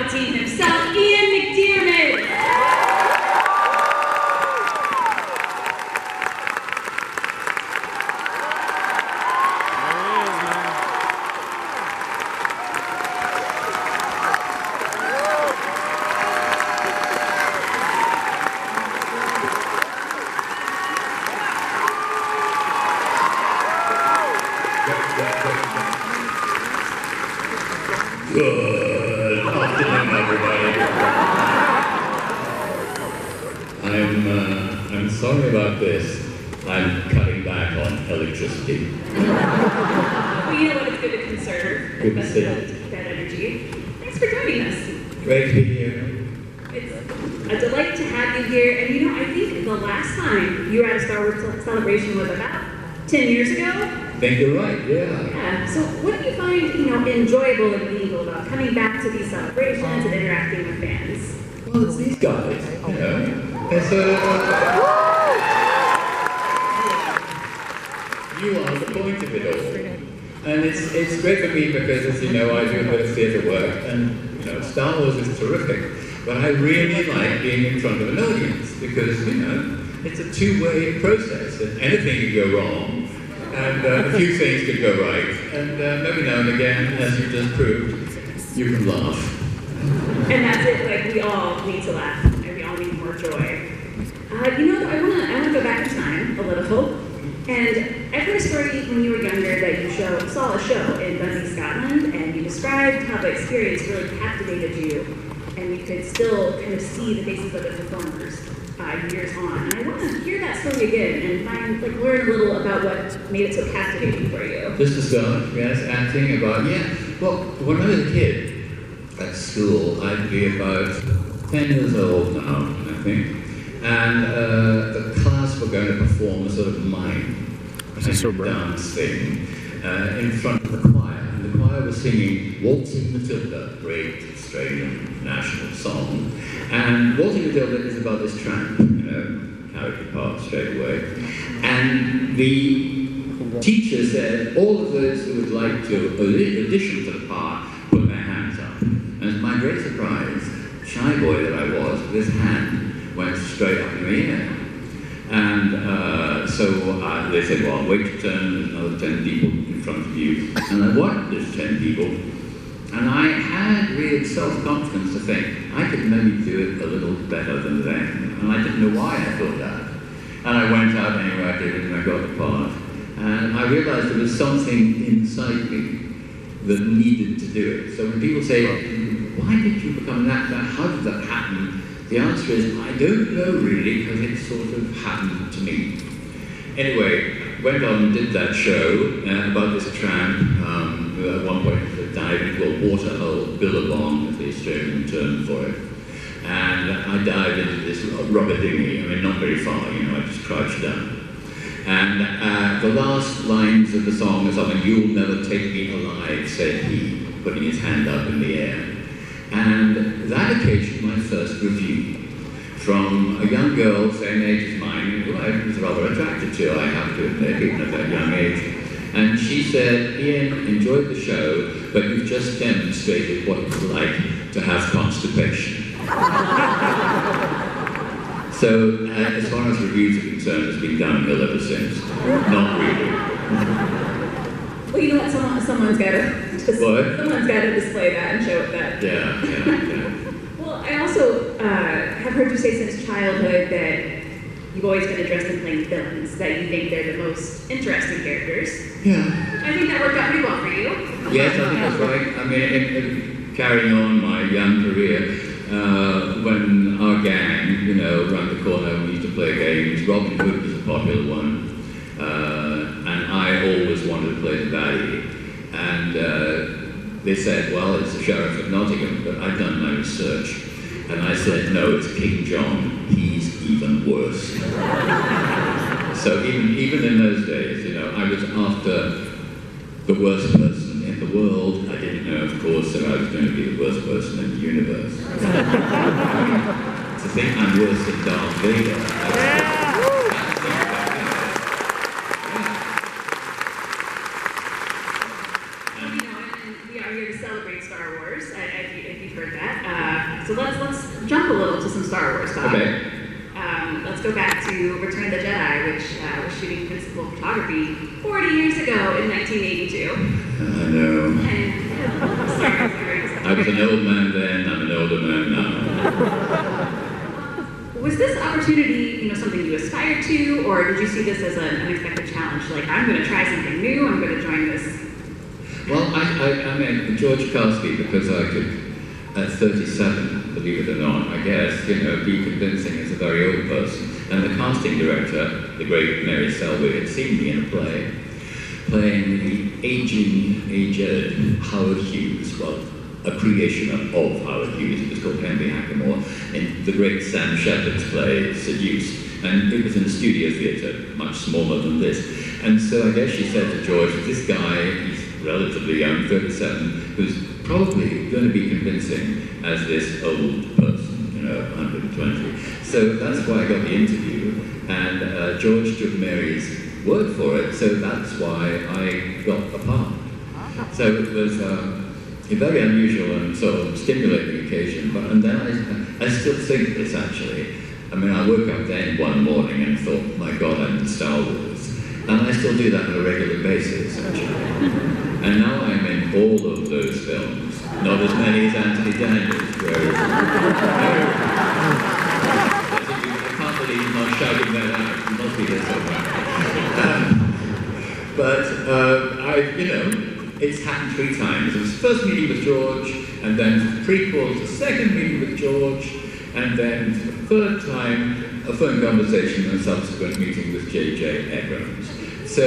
Palpatine himself, Ian McDiarmid. Good afternoon, everybody. I'm sorry about this. I'm cutting back on electricity. Well, you know what? It's good to conserve. Good to see you. That energy. Thanks for joining us. Great to be here. It's a delight to have you here. And you know, I think the last time you were at a Star Wars celebration was about 10 years ago. I think you're right, yeah. Yeah. So what do you find, enjoyable and meaningful about coming back to these celebrations and interacting with fans? Well, it's these guys, It's you are the point of it all. And it's great for me because, as you know, I do a bit of theatre work, and Star Wars is terrific. But I really like being in front of an audience because, it's a two-way process, and anything can go wrong. And a few things could go right, and every now and again, as you just proved, you can laugh. And that's it, like we all need to laugh, and we all need more joy. I wanna go back in time a little, and I heard a story when you were younger that you saw a show in Dundee, Scotland, and you described how the experience really captivated you, and you could still kind of see the faces of the performers years on. And I want to hear that story again and learn a little about what made it so captivating for you. Just to start, yes, acting about, well, when I was a kid at school, I'd be about 10 years old now, I think, and the class were going to perform a sort of mime dance thing in front of the choir. And the choir was singing Waltzing Matilda, great Australian national song. And Waltzing Matilda is about this tramp, character part straight away. And the teacher said, all of those who would like to audition for the part, put their hands up. And to my great surprise, shy boy that I was, this hand went straight up in the air. And so they said, well, wait your turn, there's another 10 people in front of you. And I watched those 10 people, and I had real self-confidence to think I could maybe do it a little better than them. And I didn't know why I thought that. And I went out anyway, I did it, and I got the part. And I realized there was something inside me that needed to do it. So when people say, why did you become an actor? How did that happen? The answer is, I don't know really, because it sort of happened to me. Anyway, went on and did that show about this tramp. At one point, a diving called waterhole billabong, is the Australian term for it. And I dived into this rubber dinghy. I mean, not very far, I just crouched down. And the last lines of the song are something, "You'll never take me alive," said he, putting his hand up in the air. And that occasioned my first review from a young girl, same age as mine, who I was rather attracted to, I have to admit, even at that young age. And she said, "Ian, enjoyed the show, but you've just demonstrated what it's like to have constipation." So, as far as reviews are concerned, it's been downhill ever since. Not really. Well, you know what? Someone's got to display that and show it that. Yeah. Well, I also have heard you say since childhood that you've always been interested in playing villains, that you think they're the most interesting characters. Yeah. I think that worked out pretty well for you. Yes, I think that's right. I mean, carrying on my young career, when our gang, around the corner, we used to play games. Robin Hood was a popular one. And I always wanted to play the baddie. And they said, well, it's the Sheriff of Nottingham, but I'd done my research. And I said, no, it's King John. He's even worse. So even in those days, I was after the worst person in the world. I didn't know, of course, that I was going to be the worst person in the universe. To think I'm worse than Darth Vader. We are here to celebrate Star Wars, if you've heard that. So let's jump a little to some Star Wars, Bob. Okay. Let's go back to Return of the Jedi, which was shooting principal photography 40 years ago in 1982. I know. Sorry. I was an old man then, I'm an older man now. Was this opportunity, something you aspired to, or did you see this as an unexpected challenge? Like, I'm going to try something new, I'm going to join this. Well, I met George Karski because I could, at 37, believe it or not, I guess, be convincing as a very old person. And the casting director, the great Mary Selby, had seen me in a play, playing the aged Howard Hughes, well, a creation of Howard Hughes. It was called Henry Hackamore, in the great Sam Shepard's play, Seduced. And it was in a studio theatre, much smaller than this. And so I guess she said to George, this guy, he's relatively young, 37, who's probably going to be convincing as this old person, 120. So that's why I got the interview, and George took Mary's word for it, so that's why I got the part. So it was a very unusual and sort of stimulating occasion, and then I still think this actually. I mean, I woke up then one morning and thought, my God, I'm in Star Wars. And I still do that on a regular basis, actually. And now I'm in all of those films. Not as many as Anthony Daniels, where... I can't believe he's not shouting that out. He must be here somewhere. It's happened 3 times. It was the first meeting with George, and then the prequel, the second meeting with George, and then for the third time, a phone conversation and a subsequent meeting with J.J. Abrams. So,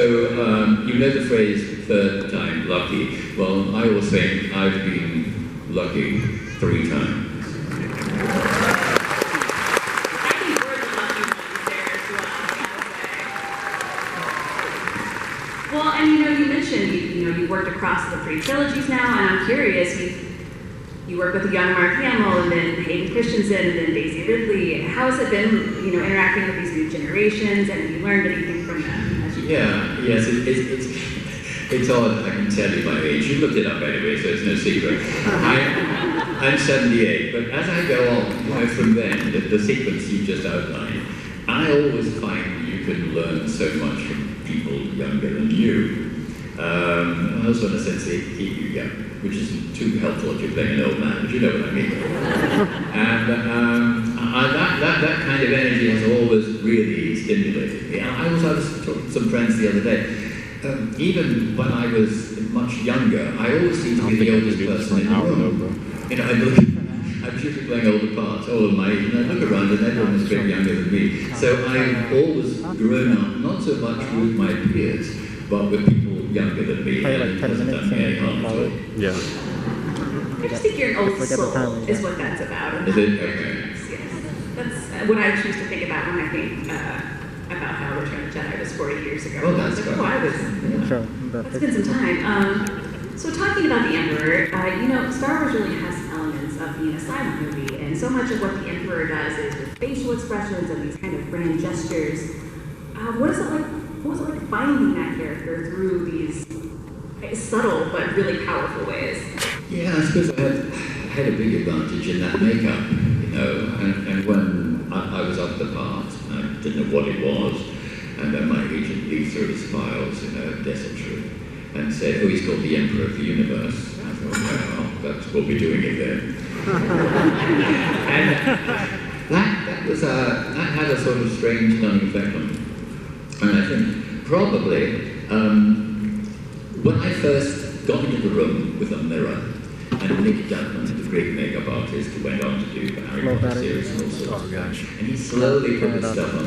you know the phrase, third time lucky. Well, I will say I've been lucky 3 times. I think we're the lucky ones there as well, I would say. Well, and you mentioned, you worked across the 3 trilogies now, and I'm curious, you worked with a young Mark Hamill, and then Hayden Christensen, and then Daisy Ridley. How has it been, interacting with these new generations, and have you learned anything from them? Yes, it's odd, I can tell you my age. You looked it up anyway, so it's no secret. I'm 78, but as I go on, from then, the sequence you just outlined, I always find you can learn so much from people younger than you. I also in a sense they keep you young, which isn't too helpful if you're playing an old man, but you know what I mean. And that kind of energy has always really stimulated me. And I was talking to some friends the other day. Even when I was much younger, I always seemed to be the oldest person in the room. I was usually playing older parts, all of my age, and I look around and everyone was a bit younger than me. So I've always grown up, not so much with my peers, but with people younger than me, and it hasn't done me any harm at all. Yeah. I just think you're an old soul, is what that's about. Is it? Okay. Yes. That's what I choose to think about when I think about how Return of the Jedi was 40 years ago. Oh, that's I was it's been some time. So talking about the Emperor, Star Wars really has some elements of being a silent movie, and so much of what the Emperor does is with facial expressions and these kind of grand gestures. What was it like finding that character through these subtle but really powerful ways? Yeah, I suppose I had a big advantage in that makeup, and when I was up the part, I didn't know what it was, and then my agent leafed through his files in a desultory and said, he's called the Emperor of the Universe. I thought, well, that's what we're doing it then. And that had a sort of strange stunning effect on me. And I think probably when I first got into the room with a mirror, and Nick Duckman, the great makeup artist who went on to do the Harry Potter series and all sorts, and he slowly put his stuff on